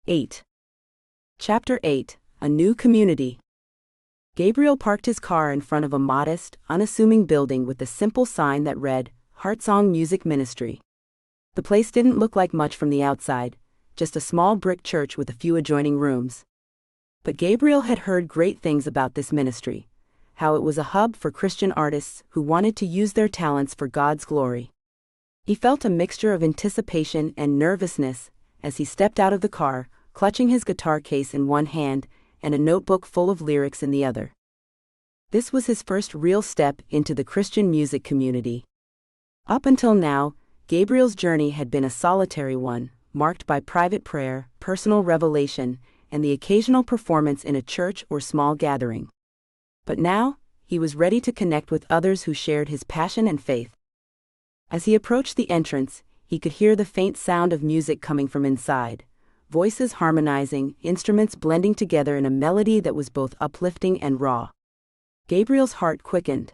8. Chapter 8. A New Community. Gabriel parked his car in front of a modest, unassuming building with a simple sign that read, Heartsong Music Ministry. The place didn't look like much from the outside, just a small brick church with a few adjoining rooms. But Gabriel had heard great things about this ministry, how it was a hub for Christian artists who wanted to use their talents for God's glory. He felt a mixture of anticipation and nervousness as he stepped out of the car, clutching his guitar case in one hand and a notebook full of lyrics in the other. This was his first real step into the Christian music community. Up until now, Gabriel's journey had been a solitary one, marked by private prayer, personal revelation, and the occasional performance in a church or small gathering. But now, he was ready to connect with others who shared his passion and faith. As he approached the entrance, he could hear the faint sound of music coming from inside. Voices harmonizing, instruments blending together in a melody that was both uplifting and raw. Gabriel's heart quickened.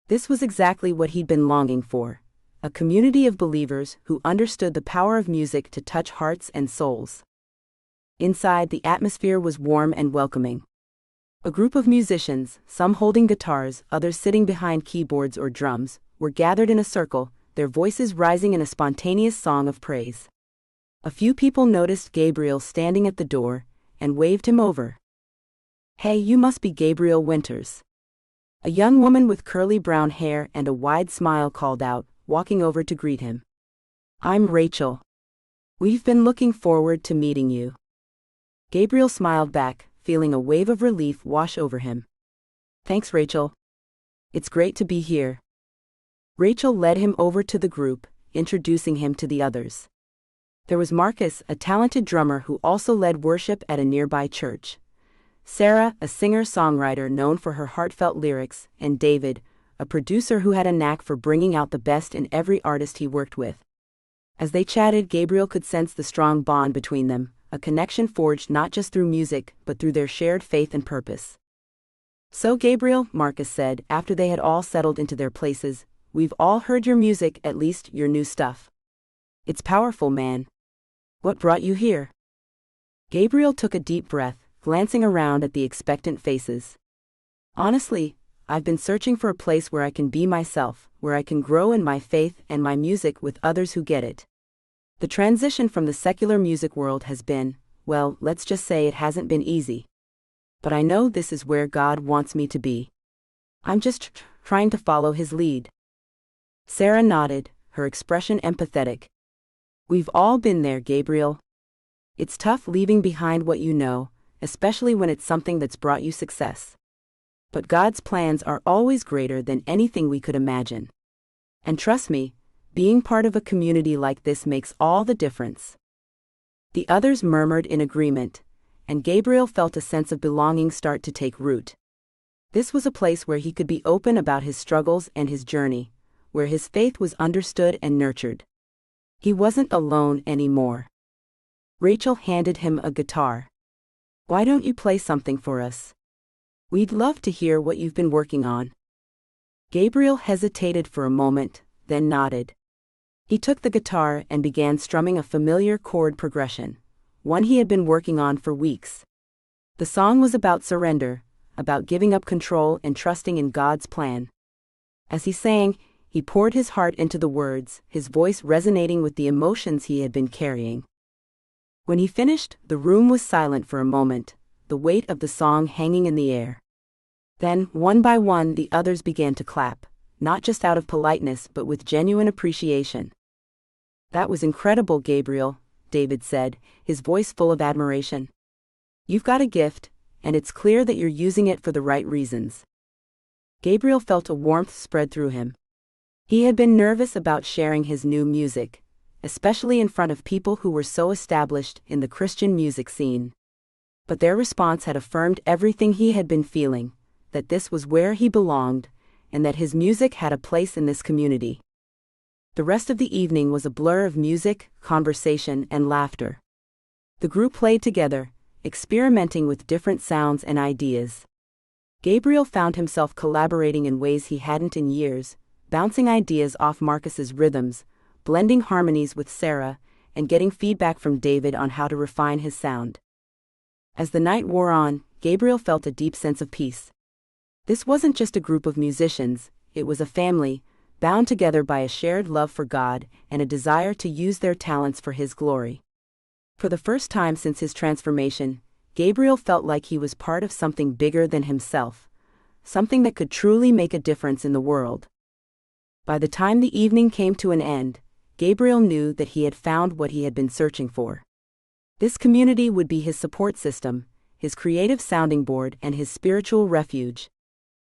This was exactly what he'd been longing for, a community of believers who understood the power of music to touch hearts and souls. Inside, the atmosphere was warm and welcoming. A group of musicians, some holding guitars, others sitting behind keyboards or drums, were gathered in a circle, their voices rising in a spontaneous song of praise. A few people noticed Gabriel standing at the door and waved him over. "Hey, you must be Gabriel Winters." A young woman with curly brown hair and a wide smile called out, walking over to greet him. "I'm Rachel. We've been looking forward to meeting you." Gabriel smiled back, feeling a wave of relief wash over him. "Thanks, Rachel. It's great to be here." Rachel led him over to the group, introducing him to the others. There was Marcus, a talented drummer who also led worship at a nearby church. Sarah, a singer-songwriter known for her heartfelt lyrics, and David, a producer who had a knack for bringing out the best in every artist he worked with. As they chatted, Gabriel could sense the strong bond between them, a connection forged not just through music, but through their shared faith and purpose. "So Gabriel," Marcus said, after they had all settled into their places, "we've all heard your music, at least your new stuff. It's powerful, man. What brought you here?" Gabriel took a deep breath, glancing around at the expectant faces. "Honestly, I've been searching for a place where I can be myself, where I can grow in my faith and my music with others who get it. The transition from the secular music world has been, well, let's just say it hasn't been easy. But I know this is where God wants me to be. I'm just trying to follow His lead." Sarah nodded, her expression empathetic. "We've all been there, Gabriel. It's tough leaving behind what you know, especially when it's something that's brought you success. But God's plans are always greater than anything we could imagine. And trust me, being part of a community like this makes all the difference." The others murmured in agreement, and Gabriel felt a sense of belonging start to take root. This was a place where he could be open about his struggles and his journey, where his faith was understood and nurtured. He wasn't alone anymore. Rachel handed him a guitar. "Why don't you play something for us? We'd love to hear what you've been working on." Gabriel hesitated for a moment, then nodded. He took the guitar and began strumming a familiar chord progression, one he had been working on for weeks. The song was about surrender, about giving up control and trusting in God's plan. As he sang, he poured his heart into the words, his voice resonating with the emotions he had been carrying. When he finished, the room was silent for a moment, the weight of the song hanging in the air. Then, one by one, the others began to clap, not just out of politeness but with genuine appreciation. "That was incredible, Gabriel," David said, his voice full of admiration. "You've got a gift, and it's clear that you're using it for the right reasons." Gabriel felt a warmth spread through him. He had been nervous about sharing his new music, especially in front of people who were so established in the Christian music scene. But their response had affirmed everything he had been feeling, that this was where he belonged, and that his music had a place in this community. The rest of the evening was a blur of music, conversation, and laughter. The group played together, experimenting with different sounds and ideas. Gabriel found himself collaborating in ways he hadn't in years, bouncing ideas off Marcus's rhythms, blending harmonies with Sarah, and getting feedback from David on how to refine his sound. As the night wore on, Gabriel felt a deep sense of peace. This wasn't just a group of musicians, it was a family, bound together by a shared love for God and a desire to use their talents for His glory. For the first time since his transformation, Gabriel felt like he was part of something bigger than himself, something that could truly make a difference in the world. By the time the evening came to an end, Gabriel knew that he had found what he had been searching for. This community would be his support system, his creative sounding board, and his spiritual refuge.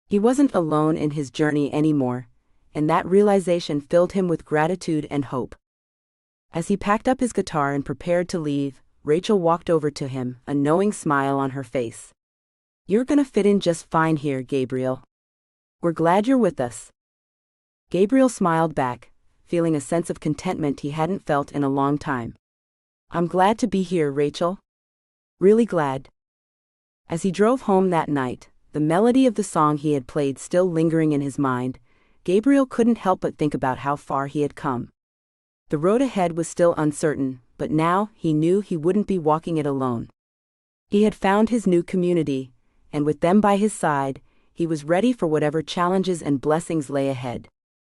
He wasn't alone in his journey anymore, and that realization filled him with gratitude and hope. As he packed up his guitar and prepared to leave, Rachel walked over to him, a knowing smile on her face. "You're gonna fit in just fine here, Gabriel. We're glad you're with us." Gabriel smiled back, feeling a sense of contentment he hadn't felt in a long time. "I'm glad to be here, Rachel. Really glad." As he drove home that night, the melody of the song he had played still lingering in his mind, Gabriel couldn't help but think about how far he had come. The road ahead was still uncertain, but now he knew he wouldn't be walking it alone. He had found his new community, and with them by his side, he was ready for whatever challenges and blessings lay ahead.